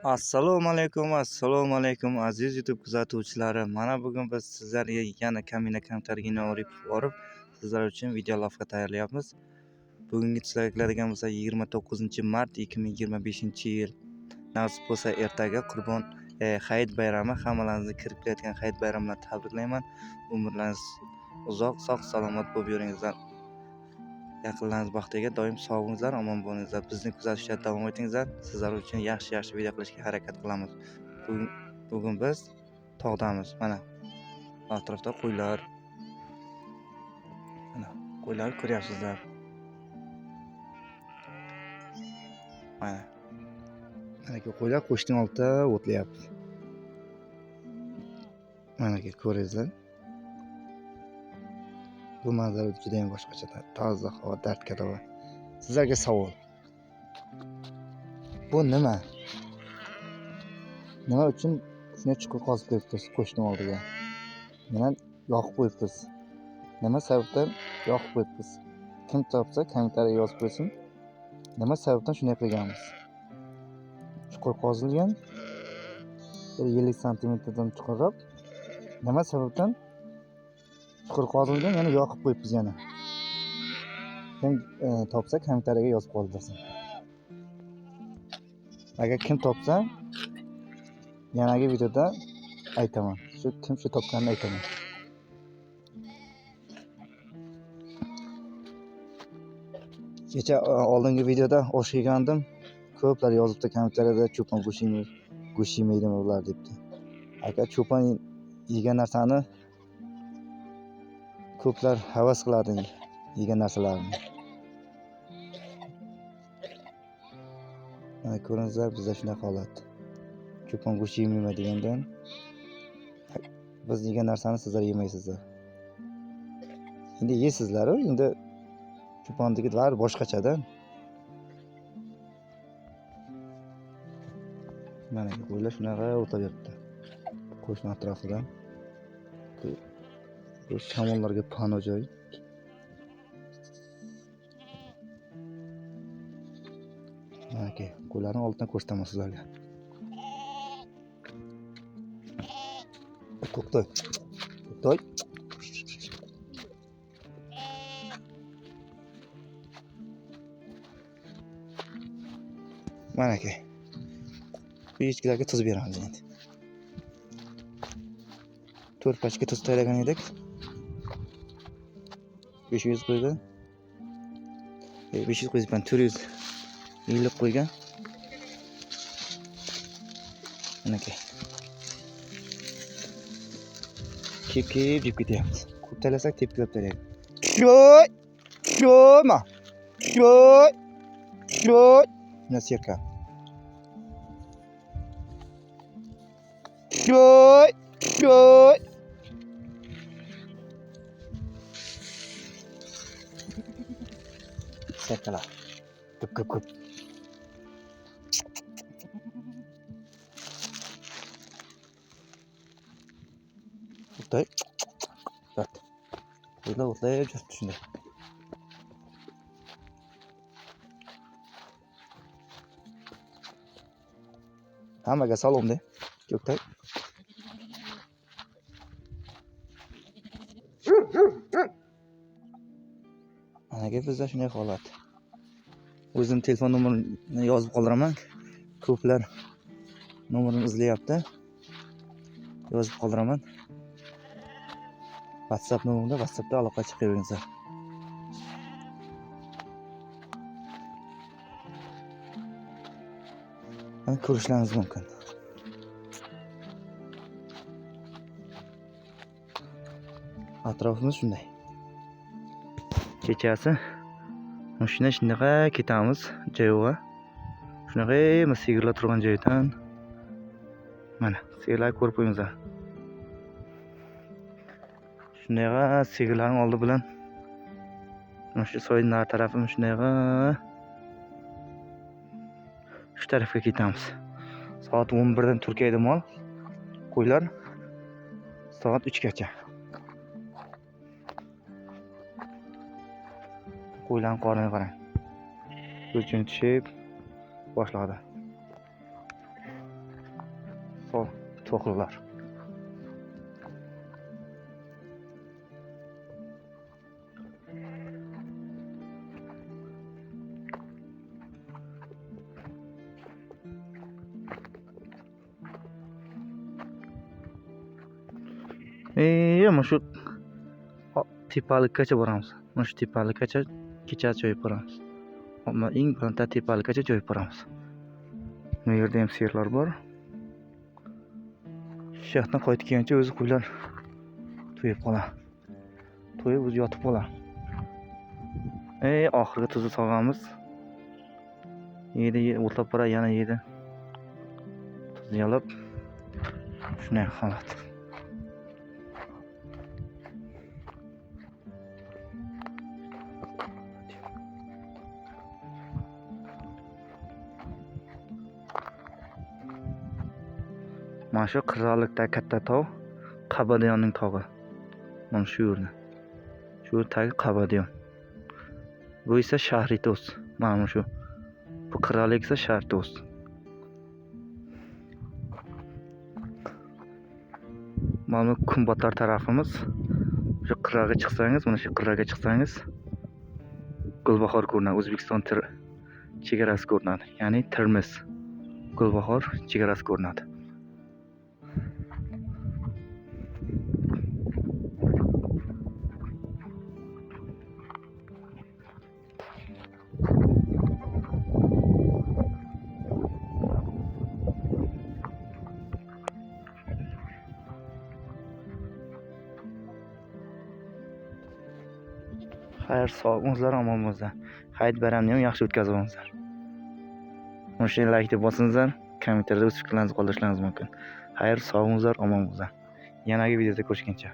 Assalomu alaykum aziz YouTube kuzatuvchilari. Mana bugun biz sizlarga yana Kamina Kamtargina olib borib, sizlar uchun video lavha tayyorlayapmiz. Bugungi sizlarga keladigan bo'lsa 29-mart 2025-yil. Nasib bo'lsa ertaga Qurbon Hayit bayrami. Hammalaringizni kirib kelayotgan Hayit bayrami bilan tabriklayman. Umrlaringiz uzoq, sog' salomat bo'lib yuringizlar. Yaqinlaringiz baxtiga doim sog' bo'lingizlar, omon bo'lingizlar. Bizni kuzatishda davom etingizlar. Sizlar uchun yaxshi video qilishga harakat qilamiz. Bugun biz tog'damiz. Mana atrofda qo'ylar. Mana qo'ylar ko'ryapsizlar. Mana qo'ylar qo'shning oldida o'tlayapti. Mana ko'ringizlar. Bu manzara juda ham boshqacha. Toza havo, dardga davo. Sizlarga savol. Bu nima? Nima uchun shuni chuqur qazib qo'yibsiz qo'shni oldiga? Yana yoqib qo'yibsiz. Nima sababdan yoqib qo'yibsiz? Kim topsa kommentariyga yozib qo'ysin. Nima sababdan shunday qilganmiz? Chuqur qazilgan 50 santimetrdan chuqurroq. Nima sababdan chuqur qazilgan, yana yoqib qo'yibsiz yana. Kim topsa kommentariyaga yozib qoldirsin. Agar kim topsa yanagi videoda aytaman. Kim topganini aytaman. Kecha oldingi videoda osh yegandim. Ko'plar yozibdi kommentariyada cho'pon go'sht yemaydi ular debdi. Agar cho'pon yegan narsani ko'plar havas qiladi yegan narsalarni. Mana ko'ringizlar, bizda shunaqa holat. Cho'pon go'sht yemayman degandan biz yegan narsani sizlar yemaysizlar. Endi yeysizlar-ku, endi cho'pondagi bari boshqacha-da. Mana qo'ylar shunaqa o'tayapti. Qo'shni atrofida. Bu shamollarga pano joy. Mana qo'ylarni oldidan ko'rsataman sizlarga. To'xtay. Mana bu echkilarga tuz beramiz endi. 4 pachka tuz tayyorlagan edik. 500 qo'ygan. 500 qo'ygan, 450 qo'ygan. Mana kep jeb ketyapti. Ko'p tayyorlasak tepkilab tayyorlaydi. Sho'ma. Nasirka. Sho'y. Sekala. Ko'p. O'tay. Vat. Qo'ylar o'tlayib yuribdi shunday. Hammaga salom de. Ko'ktay. Mana bizda shunday holat. O'zim telefon nomerimni yozib qoldiraman. Ko'plar nomerimni izlayapti. Yozib qoldiraman. WhatsApp nomerimda WhatsAppda aloqa chiqaveringizlar. Mana ko'rishlaringiz mumkin. Atrofimiz shunday. Kechasi shunaqa ketamiz joyga. Shunaqa sigirlar turgan joydan. Mana sigirlar ko'rib qo'yingizlar. Shunaqa sigirlarning oldi bilan shu soyning nar tarafim shunaqa shu tarafga ketamiz. Soat 11 dan Turkiyada mol qo'ylar soat 3 gacha. Qo'ylarning qorniga qarang. Ko'chini tushib boshladi. Sol to'qlilar. Mana shu tepalikkacha boramiz. Mana shu tepalikkacha kechasi joyib boramiz. Mana eng baland tepalikkacha joyib boramiz. Bu yerda ham sirlar bor. Shaxtdan qaytgancha o'zi qo'ylar to'yib qoladi. To'yib o'zi yotib qoladi. Oxirgi tuzni solamiz. Yedi o'tlab boradi, yana yedi. Tuz yalab. Shunday holat. Mana shu qirg'oqlikdagi katta tog' Qabadiyonning tog'i. Mana shu yerda. Shu tagi Qabadiyon. Bu esa Shahritos. Mana shu. Bu qirg'oqlik esa Shahritos. Mana kunbotar tarafimiz. Shu qirg'oqqa chiqsangiz, mana shu qirg'oqqa chiqsangiz Gulbahor ko'rinadi. O'zbekiston chegarasi ko'rinadi. Ya'ni Termiz Gulbahor chegarasi ko'rinadi. Xayr, sog' bo'linglar, omon bo'linglar. Hayit bayramni ham yaxshi o'tkazib olinglar. Mana shu like deb bosinglar, kommentariyada o'z fikrlaringizni qoldirishlaringiz mumkin. Xayr, sog' bo'linglar, omon bo'linglar. Yanagi videoda ko'rishguncha.